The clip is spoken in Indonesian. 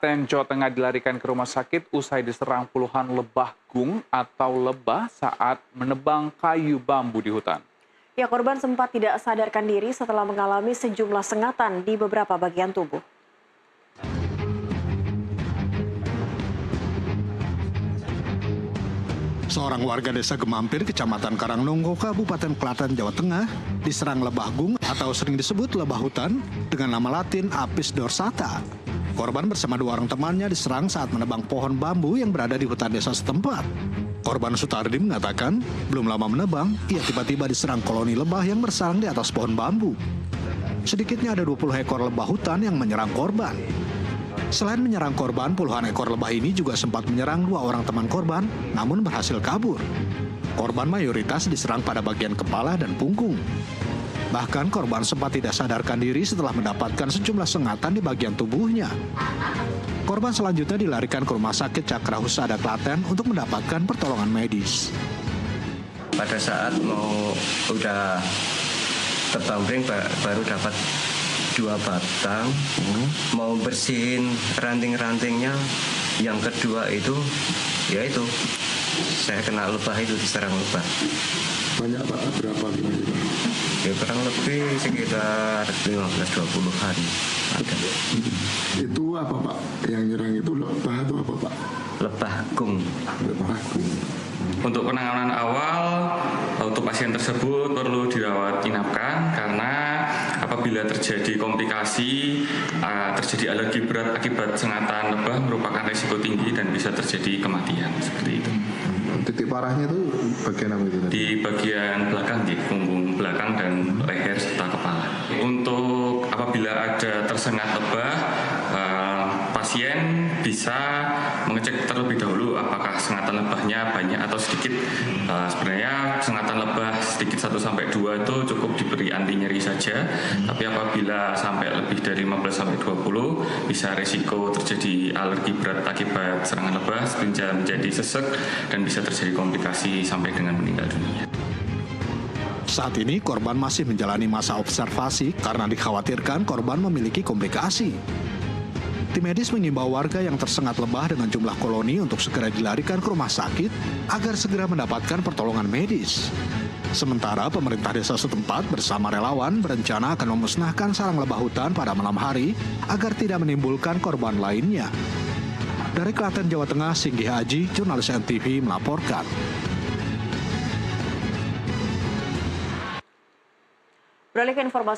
Jawa Tengah dilarikan ke rumah sakit usai diserang puluhan lebah gung atau lebah saat menebang kayu bambu di hutan. Ya, korban sempat tidak sadarkan diri setelah mengalami sejumlah sengatan di beberapa bagian tubuh. Seorang warga desa Gemampir, Kecamatan Karangnonggo, Kabupaten Klaten, Jawa Tengah, diserang lebah gung atau sering disebut lebah hutan dengan nama latin Apis dorsata. Korban bersama dua orang temannya diserang saat menebang pohon bambu yang berada di hutan desa setempat. Korban Sutardi mengatakan, belum lama menebang, ia tiba-tiba diserang koloni lebah yang bersarang di atas pohon bambu. Sedikitnya ada 20 ekor lebah hutan yang menyerang korban. Selain menyerang korban, puluhan ekor lebah ini juga sempat menyerang dua orang teman korban, namun berhasil kabur. Korban mayoritas diserang pada bagian kepala dan punggung. Bahkan korban sempat tidak sadarkan diri setelah mendapatkan sejumlah sengatan di bagian tubuhnya. Korban selanjutnya dilarikan ke Rumah Sakit Cakra Husada Klaten untuk mendapatkan pertolongan medis. Pada saat udah tebang bring baru dapat 2 batang, mau bersihin ranting-rantingnya, yang kedua itu, yaitu saya kena lebah itu, diserang lebah. Banyak Pak, berapa gimana? Ya kurang lebih sekitar 15-20-an ada. Itu apa Pak? Yang nyerang itu lebah atau apa Pak? Lebah gung. Lebah gung. Untuk penanganan awal, untuk pasien tersebut perlu dirawat inapkan karena apabila terjadi komplikasi, terjadi alergi berat akibat sengatan lebah merupakan risiko tinggi dan bisa terjadi kematian seperti itu. Titik parahnya itu bagian apa itu? Di bagian belakang, di punggung belakang dan leher serta kepala. Untuk apabila ada tersengat lebah, pasien bisa mengecek terlebih dahulu apakah sengatan lebahnya banyak atau sedikit. Sebenarnya sengatan lebah sedikit 1-2 itu cukup diberi anti nyeri saja. Tapi apabila sampai lebih dari 15-20 bisa risiko terjadi alergi berat akibat serangan lebah, sehingga menjadi sesek dan bisa terjadi komplikasi sampai dengan meninggal dunia. Saat ini korban masih menjalani masa observasi karena dikhawatirkan korban memiliki komplikasi. Tim medis mengimbau warga yang tersengat lebah dengan jumlah koloni untuk segera dilarikan ke rumah sakit agar segera mendapatkan pertolongan medis. Sementara pemerintah desa setempat bersama relawan berencana akan memusnahkan sarang lebah hutan pada malam hari agar tidak menimbulkan korban lainnya. Dari Klaten, Jawa Tengah, Singgi Haji, jurnalis NTV melaporkan. Beralih ke informasi